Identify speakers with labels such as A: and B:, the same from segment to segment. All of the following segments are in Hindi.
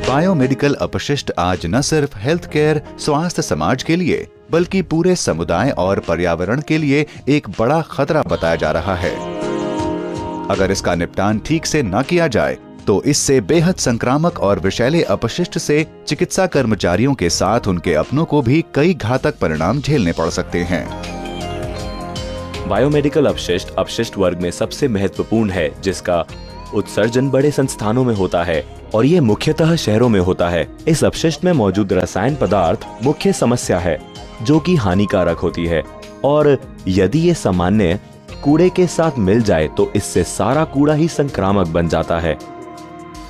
A: बायोमेडिकल अपशिष्ट आज न सिर्फ हेल्थ केयर स्वास्थ्य समाज के लिए बल्कि पूरे समुदाय और पर्यावरण के लिए एक बड़ा खतरा बताया जा रहा है। अगर इसका निपटान ठीक से न किया जाए तो इससे बेहद संक्रामक और विषैले अपशिष्ट से चिकित्सा कर्मचारियों के साथ उनके अपनों को भी कई घातक परिणाम झेलने पड़ सकते हैं।
B: बायोमेडिकल अपशिष्ट अपशिष्ट वर्ग में सबसे महत्वपूर्ण है, जिसका उत्सर्जन बड़े संस्थानों में होता है और ये मुख्यतः शहरों में होता है। इस अपशिष्ट में मौजूद रसायन पदार्थ मुख्य समस्या है, जो कि हानिकारक होती है, और यदि ये सामान्य कूड़े के साथ मिल जाए तो इससे सारा कूड़ा ही संक्रामक बन जाता है।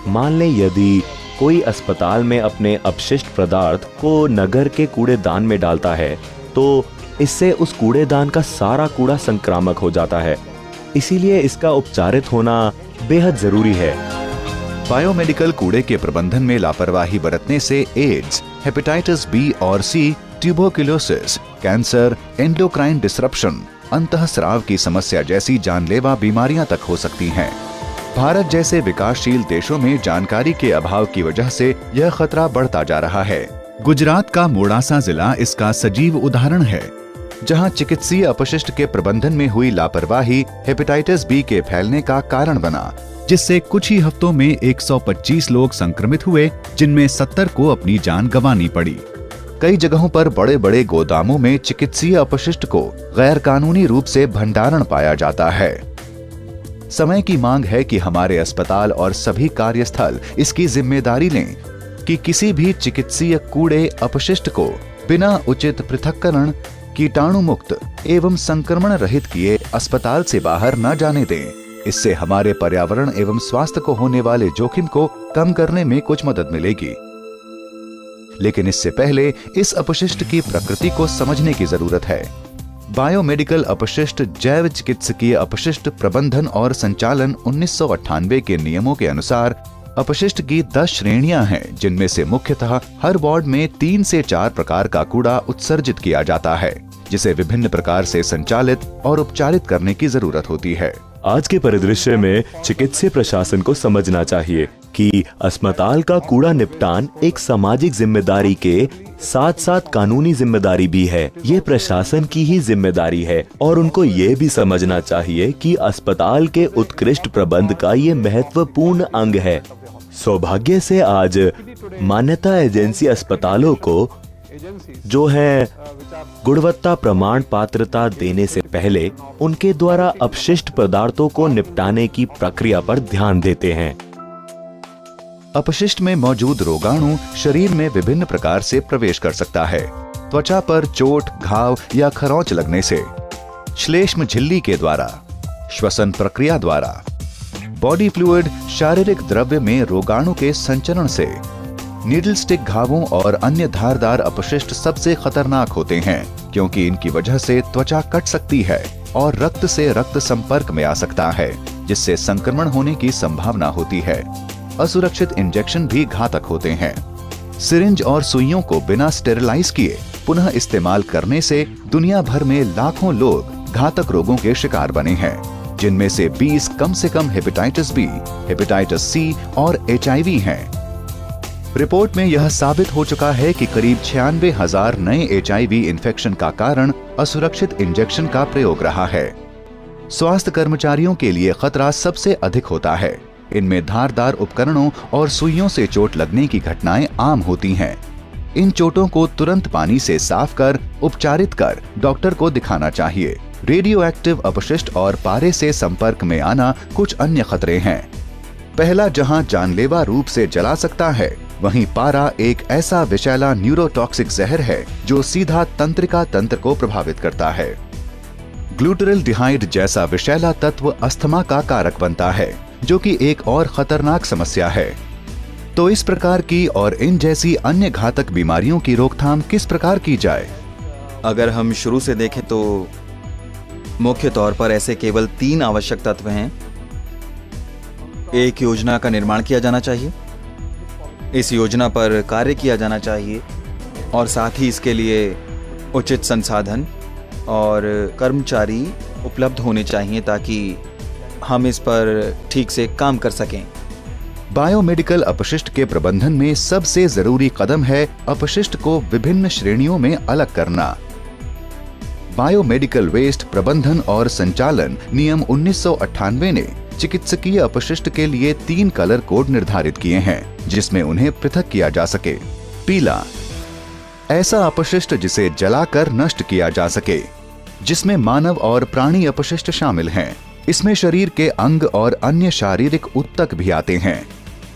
B: मान लें यदि कोई अस्पताल में अपने अपशिष्ट पदार्थ को नगर के कूड़ेदान में डालता है तो इससे उस कूड़ेदान का सारा कूड़ा संक्रामक हो जाता है। इसीलिए इसका उपचारित होना बेहद जरूरी है।
A: बायोमेडिकल कूड़े के प्रबंधन में लापरवाही बरतने से एड्स, हेपेटाइटिस बी और सी, ट्यूबरकुलोसिस, कैंसर, एंडोक्राइन डिसरप्शन, अंतःस्राव की समस्या जैसी जानलेवा बीमारियां तक हो सकती हैं। भारत जैसे विकासशील देशों में जानकारी के अभाव की वजह से यह खतरा बढ़ता जा रहा है। गुजरात का मोड़ासा जिला इसका सजीव उदाहरण है, जहां चिकित्सीय अपशिष्ट के प्रबंधन में हुई लापरवाही हेपेटाइटिस बी के फैलने का कारण बना, जिससे कुछ ही हफ्तों में 125 लोग संक्रमित हुए, जिनमें 70 को अपनी जान गंवानी पड़ी। कई जगहों पर बड़े बड़े गोदामों में चिकित्सीय अपशिष्ट को गैर कानूनी रूप से भंडारण पाया जाता है। समय की मांग है कि हमारे अस्पताल और सभी कार्यस्थल इसकी जिम्मेदारी लें कि किसी भी चिकित्सीय कूड़े अपशिष्ट को बिना उचित पृथक्करण, कीटाणु मुक्त एवं संक्रमण रहित किए अस्पताल से बाहर न जाने दें। इससे हमारे पर्यावरण एवं स्वास्थ्य को होने वाले जोखिम को कम करने में कुछ मदद मिलेगी। लेकिन इससे पहले इस अपशिष्ट की प्रकृति को समझने की जरूरत है। बायोमेडिकल अपशिष्ट जैव चिकित्सकीय अपशिष्ट प्रबंधन और संचालन 1998 के नियमों के अनुसार अपशिष्ट की 10 श्रेणियां हैं, जिनमें से मुख्यतः हर वार्ड में 3 से 4 प्रकार का कूड़ा उत्सर्जित किया जाता है, जिसे विभिन्न प्रकार से संचालित और उपचारित करने की जरूरत होती है।
B: आज के परिदृश्य में चिकित्सीय प्रशासन को समझना चाहिए कि अस्पताल का कूड़ा निपटान एक सामाजिक जिम्मेदारी के साथ साथ कानूनी जिम्मेदारी भी है। ये प्रशासन की ही जिम्मेदारी है और उनको ये भी समझना चाहिए कि अस्पताल के उत्कृष्ट प्रबंध का ये महत्वपूर्ण अंग है। सौभाग्य से आज मान्यता एजेंसी अस्पतालों को जो है गुणवत्ता प्रमाण पात्रता देने से पहले उनके द्वारा अपशिष्ट पदार्थों को निपटाने की प्रक्रिया पर ध्यान देते हैं।
A: अपशिष्ट में मौजूद रोगाणु शरीर में विभिन्न प्रकार से प्रवेश कर सकता है। त्वचा पर चोट, घाव या खरोंच लगने से, श्लेष्म झिल्ली के द्वारा, श्वसन प्रक्रिया द्वारा, बॉडी फ्लूइड शारीरिक द्रव्य में रोगाणु के संचरण से, नीडल स्टिक घावों और अन्य धारदार अपशिष्ट सबसे खतरनाक होते हैं, क्योंकि इनकी वजह से त्वचा कट सकती है और रक्त से रक्त संपर्क में आ सकता है, जिससे संक्रमण होने की संभावना होती है। असुरक्षित इंजेक्शन भी घातक होते हैं। सिरिंज और सुइयों को बिना स्टेरिलाइज किए पुनः इस्तेमाल करने से दुनिया भर में लाखों लोग घातक रोगों के शिकार बने हैं, जिनमें से 20 कम से कम हेपेटाइटिस बी, हेपेटाइटिस सी और HIV हैं। रिपोर्ट में यह साबित हो चुका है कि करीब 96,000 नए HIV इन्फेक्शन का कारण असुरक्षित इंजेक्शन का प्रयोग रहा है। स्वास्थ्य कर्मचारियों के लिए खतरा सबसे अधिक होता है। इनमें धारदार उपकरणों और सुइयों से चोट लगने की घटनाएं आम होती हैं। इन चोटों को तुरंत पानी से साफ कर उपचारित कर डॉक्टर को दिखाना चाहिए। रेडियो एक्टिव अपशिष्ट और पारे से संपर्क में आना कुछ अन्य खतरे हैं। पहला, जहां जानलेवा रूप से जला सकता है, वहीं पारा एक ऐसा विषैला न्यूरोटॉक्सिक जहर है जो सीधा तंत्रिका तंत्र को प्रभावित करता है। ग्लूटरल्डिहाइड जैसा विषैला तत्व अस्थमा का कारक बनता है, जो कि एक और खतरनाक समस्या है। तो इस प्रकार की और इन जैसी अन्य घातक बीमारियों की रोकथाम किस प्रकार की जाए?
C: अगर हम शुरू से देखें तो मुख्य तौर पर ऐसे केवल 3 आवश्यक तत्व हैं। एक योजना का निर्माण किया जाना चाहिए, इस योजना पर कार्य किया जाना चाहिए और साथ ही इसके लिए उचित संसाधन और कर्मचारी उपलब्ध होने चाहिए ताकि हम इस पर ठीक से काम कर सकें।
A: बायोमेडिकल अपशिष्ट के प्रबंधन में सबसे जरूरी कदम है अपशिष्ट को विभिन्न श्रेणियों में अलग करना। बायोमेडिकल वेस्ट प्रबंधन और संचालन नियम 1998 ने चिकित्सकीय अपशिष्ट के लिए 3 कलर कोड निर्धारित किए हैं, जिसमें उन्हें पृथक किया जा सके। पीला, ऐसा अपशिष्ट जिसे जलाकर नष्ट किया जा सके, जिसमें मानव और प्राणी अपशिष्ट शामिल हैं। इसमें शरीर के अंग और अन्य शारीरिक ऊतक भी आते हैं।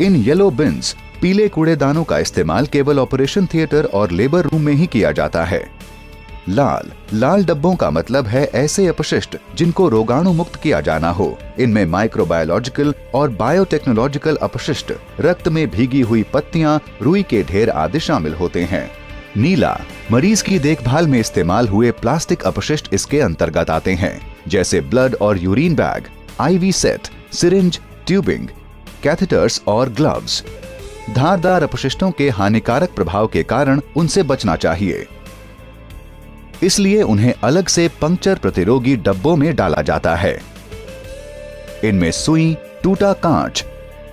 A: इन येलो बिन्स, पीले कूड़ेदानों का इस्तेमाल केवल ऑपरेशन थिएटर और लेबर रूम में ही किया जाता है। लाल डब्बों का मतलब है ऐसे अपशिष्ट जिनको रोगाणु मुक्त किया जाना हो। इनमें माइक्रोबायोलॉजिकल और बायोटेक्नोलॉजिकल अपशिष्ट, रक्त में भीगी हुई पत्तियां, रुई के ढेर आदि शामिल होते हैं। नीला, मरीज की देखभाल में इस्तेमाल हुए प्लास्टिक अपशिष्ट इसके अंतर्गत आते हैं, जैसे ब्लड और urine bag, IV set, syringe, tubing, catheters और ग्लव्स। धारदार अपशिष्टों के हानिकारक प्रभाव के कारण उनसे बचना चाहिए, इसलिए उन्हें अलग से पंक्चर प्रतिरोधी डब्बों में डाला जाता है। इनमें सुई, टूटा कांच,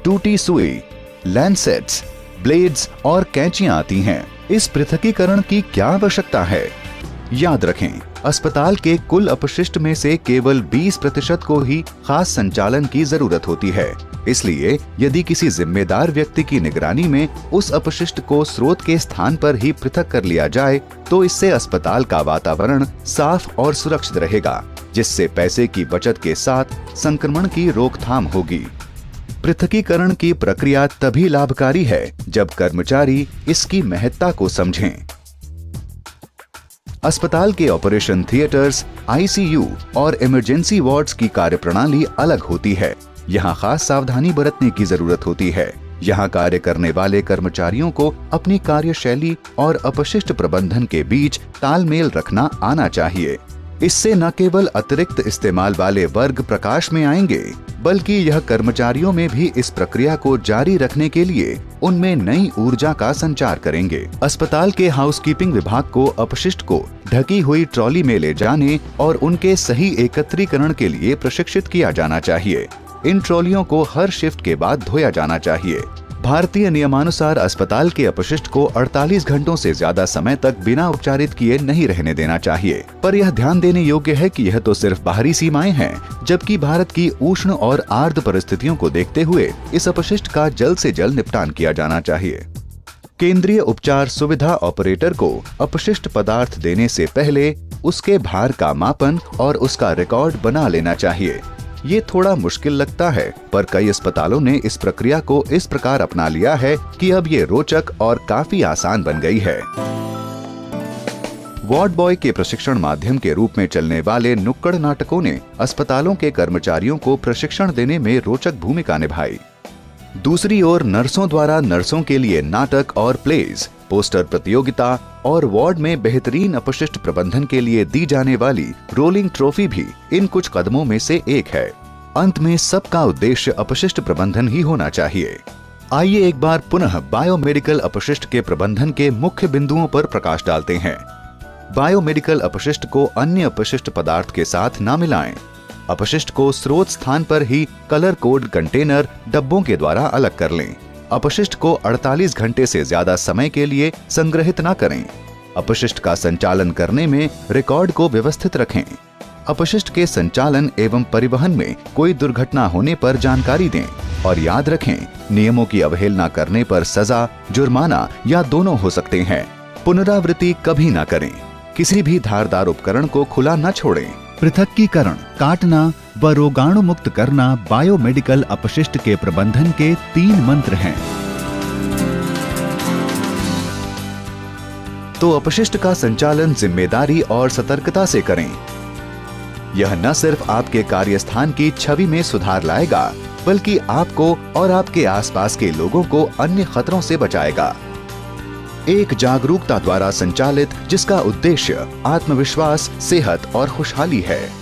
A: टूटी सुई, लैंसेट्स, ब्लेड्स और कैंचियां आती हैं। इस पृथकीकरण की क्या आवश्यकता है? याद रखें, अस्पताल के कुल अपशिष्ट में से केवल 20% को ही खास संचालन की जरूरत होती है। इसलिए यदि किसी जिम्मेदार व्यक्ति की निगरानी में उस अपशिष्ट को स्रोत के स्थान पर ही पृथक कर लिया जाए, तो इससे अस्पताल का वातावरण साफ और सुरक्षित रहेगा, जिससे पैसे की बचत के साथ संक्रमण की रोकथाम होगी। पृथकीकरण की प्रक्रिया तभी लाभकारी है जब कर्मचारी इसकी महत्ता को समझें। अस्पताल के ऑपरेशन थिएटर्स, ICU और इमरजेंसी वार्ड्स की कार्यप्रणाली अलग होती है। यहाँ खास सावधानी बरतने की जरूरत होती है। यहाँ कार्य करने वाले कर्मचारियों को अपनी कार्यशैली और अपशिष्ट प्रबंधन के बीच तालमेल रखना आना चाहिए। इससे न केवल अतिरिक्त इस्तेमाल वाले वर्ग प्रकाश में आएंगे, बल्कि यह कर्मचारियों में भी इस प्रक्रिया को जारी रखने के लिए उनमें नई ऊर्जा का संचार करेंगे। अस्पताल के हाउसकीपिंग विभाग को अपशिष्ट को ढकी हुई ट्रॉली में ले जाने और उनके सही एकत्रीकरण के लिए प्रशिक्षित किया जाना चाहिए। इन ट्रॉलियों को हर शिफ्ट के बाद धोया जाना चाहिए। भारतीय नियमानुसार अस्पताल के अपशिष्ट को 48 घंटों से ज्यादा समय तक बिना उपचारित किए नहीं रहने देना चाहिए। पर यह ध्यान देने योग्य है कि यह तो सिर्फ बाहरी सीमाएं हैं, जबकि भारत की उष्ण और आर्द्र परिस्थितियों को देखते हुए इस अपशिष्ट का जल्द से जल्द निपटान किया जाना चाहिए। केंद्रीय उपचार सुविधा ऑपरेटर को अपशिष्ट पदार्थ देने से पहले उसके भार का मापन और उसका रिकॉर्ड बना लेना चाहिए। ये थोड़ा मुश्किल लगता है, पर कई अस्पतालों ने इस प्रक्रिया को इस प्रकार अपना लिया है कि अब ये रोचक और काफी आसान बन गई है। वार्ड बॉय के प्रशिक्षण माध्यम के रूप में चलने वाले नुक्कड़ नाटकों ने अस्पतालों के कर्मचारियों को प्रशिक्षण देने में रोचक भूमिका निभाई। दूसरी ओर नर्सों द्वारा नर्सों के लिए नाटक और प्लेज, पोस्टर प्रतियोगिता और वार्ड में बेहतरीन अपशिष्ट प्रबंधन के लिए दी जाने वाली रोलिंग ट्रॉफी भी इन कुछ कदमों में से एक है। अंत में सबका उद्देश्य अपशिष्ट प्रबंधन ही होना चाहिए। आइए एक बार पुनः बायोमेडिकल अपशिष्ट के प्रबंधन के मुख्य बिंदुओं पर प्रकाश डालते हैं। बायोमेडिकल अपशिष्ट को अन्य अपशिष्ट पदार्थ के साथ न मिलाएं। अपशिष्ट को स्रोत स्थान पर ही कलर कोड कंटेनर डब्बों के द्वारा अलग कर लें। अपशिष्ट को 48 घंटे से ज्यादा समय के लिए संग्रहित न करें। अपशिष्ट का संचालन करने में रिकॉर्ड को व्यवस्थित रखें। अपशिष्ट के संचालन एवं परिवहन में कोई दुर्घटना होने पर जानकारी दें और याद रखें, नियमों की अवहेलना करने पर सजा, जुर्माना या दोनों हो सकते हैं। पुनरावृत्ति कभी न करें। किसी भी धारदार उपकरण को खुला न छोड़ें। पृथक्कीकरण, काटना व रोगाणु मुक्त करना बायोमेडिकल अपशिष्ट के प्रबंधन के 3 मंत्र हैं। तो अपशिष्ट का संचालन जिम्मेदारी और सतर्कता से करें। यह न सिर्फ आपके कार्यस्थान की छवि में सुधार लाएगा, बल्कि आपको और आपके आसपास के लोगों को अन्य खतरों से बचाएगा। एक जागरूकता द्वारा संचालित जिसका उद्देश्य आत्मविश्वास, सेहत और खुशहाली है।